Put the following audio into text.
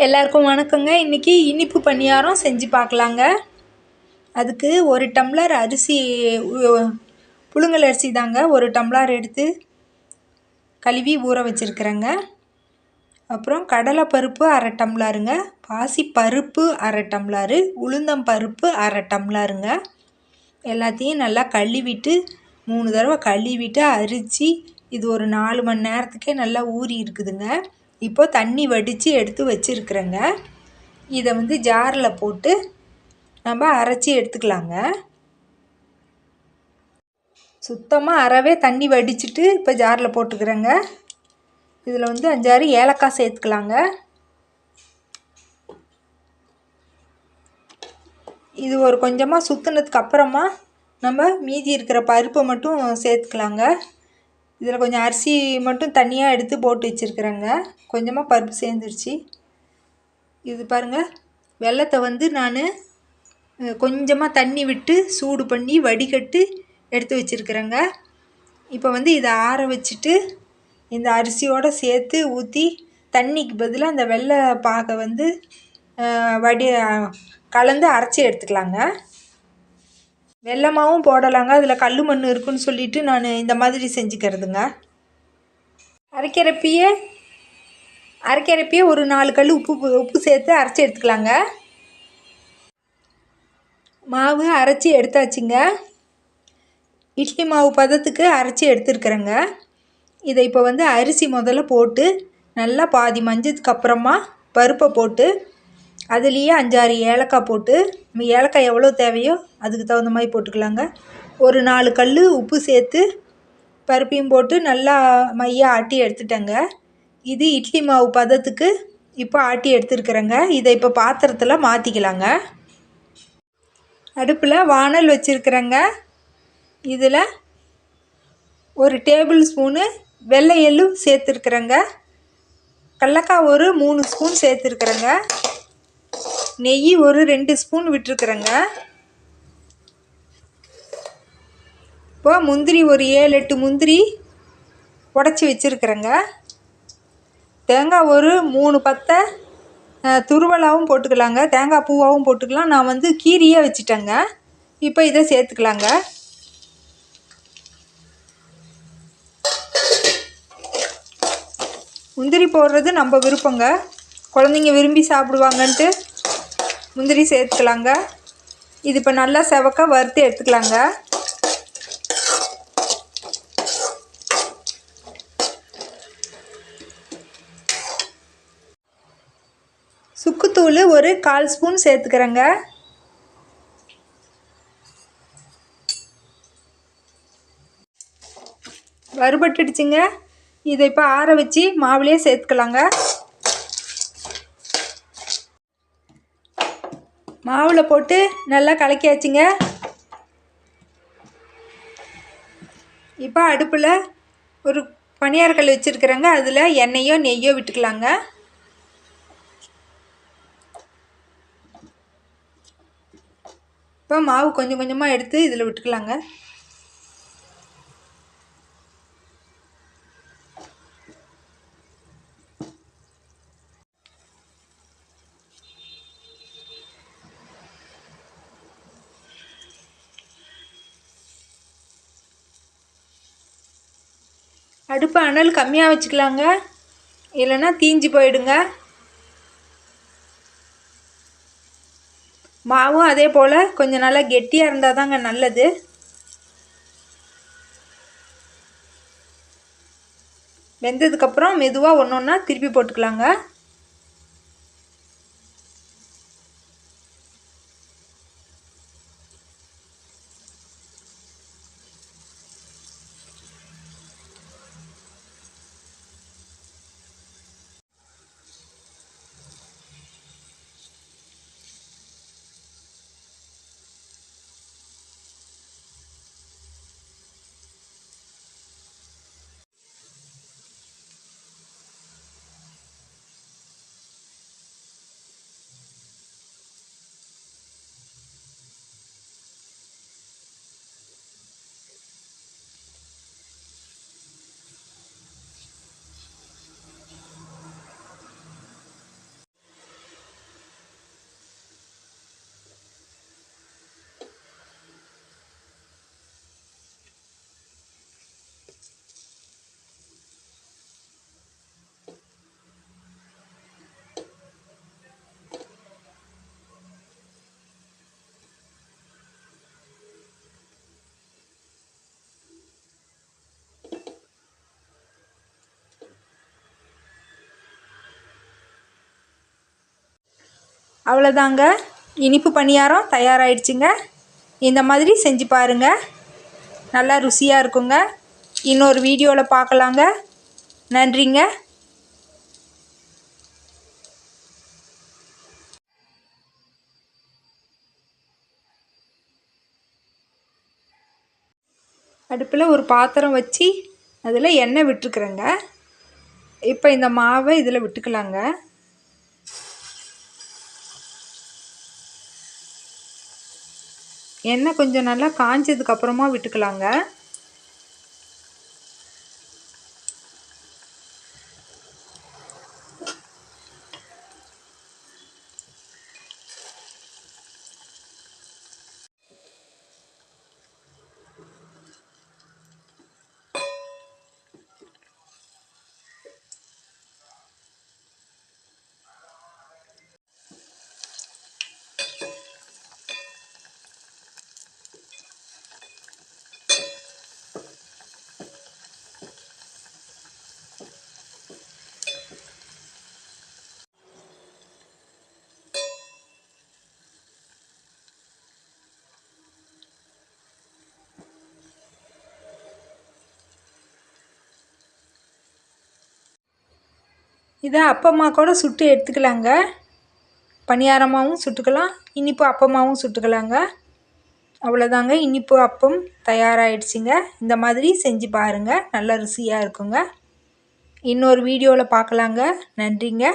எல்லாருக்கும் வணக்கங்க. இன்றைக்கி இனிப்பு பணியாரம் செஞ்சு பார்க்கலாங்க. அதுக்கு 1 டம்ளர் அரிசி, புழுங்கல் அரிசி தாங்க 1 டம்ளர் எடுத்து கழுவி ஊற வச்சுருக்கிறேங்க. அப்புறம் கடலைப்பருப்பு 1/2 டம்ளருங்க, பாசிப்பருப்பு 1/2 டம்ளரு, உளுந்தம் பருப்பு 1/2 டம்ளருங்க. எல்லாத்தையும் நல்லா கழுவிட்டு 3 தடவை கழுவிட்டு அரிச்சு இது ஒரு 4 மணி நேரத்துக்கே நல்லா ஊறி இருக்குதுங்க. இப்போ தண்ணி வடித்து எடுத்து வச்சுருக்குறேங்க. இதை வந்து ஜாரில் போட்டு நம்ம அரைச்சி எடுத்துக்கலாங்க. சுத்தமாக அறவே தண்ணி வடிச்சிட்டு இப்போ ஜாரில் போட்டுக்கிறேங்க. இதில் வந்து 5-6 ஏலக்காய் சேர்த்துக்கலாங்க. இது ஒரு கொஞ்சமாக சுற்றுனதுக்கு அப்புறமா நம்ம மீதி இருக்கிற பருப்பை மட்டும் சேர்த்துக்கலாங்க. இதில் கொஞ்சம் அரிசி மட்டும் தனியாக எடுத்து போட்டு வச்சுருக்குறேங்க. கொஞ்சமாக பருப்பு சேர்ந்துருச்சு. இது பாருங்கள், வெல்லத்தை வந்து நான் கொஞ்சமாக தண்ணி விட்டு சூடு பண்ணி வடிகட்டி எடுத்து வச்சுருக்குறேங்க. இப்போ வந்து இதை ஆற வச்சுட்டு இந்த அரிசியோடு சேர்த்து ஊற்றி தண்ணிக்கு பதிலாக அந்த வெல்லை பாகை வந்து கலந்து அரைச்சி எடுத்துக்கலாங்க. வெல்லமாகவும் போடலாங்க. அதில் கல் மண் இருக்குன்னு சொல்லிவிட்டு நான் இந்த மாதிரி செஞ்சுக்கிறதுங்க. அரைக்கிறப்பயே ஒரு 4 கல் உப்பு சேர்த்து அரைச்சி எடுத்துக்கலாங்க. மாவு அரைச்சி எடுத்தாச்சுங்க. இட்லி மாவு பதத்துக்கு அரைச்சி எடுத்துருக்குறேங்க. இதை இப்போ வந்து அரிசி முதல்ல போட்டு நல்லா பாதி மஞ்சத்துக்கு அப்புறமா பருப்பை போட்டு அதுலேயே 5-6 ஏலக்காய் போட்டு, நம்ம ஏலக்காய் எவ்வளோ தேவையோ அதுக்கு தகுந்த மாதிரி போட்டுக்கலாங்க. ஒரு 4 கல் உப்பு சேர்த்து பருப்பையும் போட்டு நல்லா மையாக ஆட்டி எடுத்துட்டேங்க. இது இட்லி மாவு பதத்துக்கு இப்போ ஆட்டி எடுத்துருக்குறேங்க. இதை இப்போ பாத்திரத்தில் மாற்றிக்கலாங்க. அடுப்பில் வானல் வச்சுருக்குறேங்க. இதில் 1 டேபிள் ஸ்பூனு வெள்ளை எள்ளு சேர்த்துருக்குறேங்க. கடலக்காய் ஒரு 3 ஸ்பூன் சேர்த்துருக்குறேங்க. நெய் ஒரு 2 ஸ்பூன் விட்டுருக்குறேங்க. இப்போ முந்திரி ஒரு 7-8 முந்திரி உடச்சி வச்சுருக்குறேங்க. தேங்காய் ஒரு 3 பத்தை துருவலாகவும் போட்டுக்கலாங்க, தேங்காய் பூவாகவும் போட்டுக்கலாம். நான் வந்து கீரியே வச்சுட்டேங்க. இப்போ இதை சேர்த்துக்கலாங்க. முந்திரி போடுறது நம்ம விருப்பங்க. குழந்தைங்க விரும்பி சாப்பிடுவாங்கன்ட்டு முந்திரி சேர்த்துக்கலாங்க. இது இப்போ நல்லா செவக்க வறுத்து எடுத்துக்கலாங்க. சுக்குத்தூள் ஒரு 1/4 ஸ்பூன் சேர்த்துக்கிறேங்க. வறுபட்டுடுச்சுங்க. இதை இப்போ ஆற வச்சு மாவுலேயே சேர்த்துக்கலாங்க. மாவில் போட்டு நல்லா கலக்கியாச்சுங்க. இப்போ அடுப்பில் ஒரு பணியாரக்கல் வச்சுருக்குறேங்க. அதில் எண்ணெயோ நெய்யோ விட்டுக்கலாங்க. இப்போ மாவு கொஞ்சம் கொஞ்சமாக எடுத்து இதில் விட்டுக்கலாங்க. அடுப்பு அனல் கம்மியாக வச்சுக்கலாங்க, இல்லைன்னா தீஞ்சு போயிடுங்க. மாவும் அதே போல் கொஞ்சம் நல்லா கெட்டியாக இருந்தால் தாங்க நல்லது. வெந்ததுக்கப்புறம் மெதுவாக ஒன்று ஒன்றா திருப்பி போட்டுக்கலாங்க. அவ்வளோதாங்க, இனிப்பு பணியாரம் தயாராகிடுச்சுங்க. இந்த மாதிரி செஞ்சு பாருங்கள், நல்லா ருசியாக இருக்குங்க. இன்னொரு வீடியோவில் பார்க்கலாங்க. நன்றிங்க. அடுப்பில் ஒரு பாத்திரம் வச்சு அதில் எண்ணெய் விட்டுருக்குறேங்க. இப்போ இந்த மாவை இதில் விட்டுக்கலாங்க. எண்ணெய் கொஞ்சம் நல்லா காஞ்சதுக்கப்புறமா விட்டுக்கலாங்க. இதை அப்பமா கூட சுட்டு எடுத்துக்கலாங்க. பணியாரமாகவும் சுட்டுக்கலாம், இனிப்பு அப்பமாகவும் சுட்டுக்கலாங்க. அவ்வளோதாங்க, இனிப்பு அப்பம் தயாராகிடுச்சிங்க. இந்த மாதிரி செஞ்சு பாருங்கள், நல்ல ருசியாக இருக்குங்க. இன்னொரு வீடியோவில் பார்க்கலாங்க. நன்றிங்க.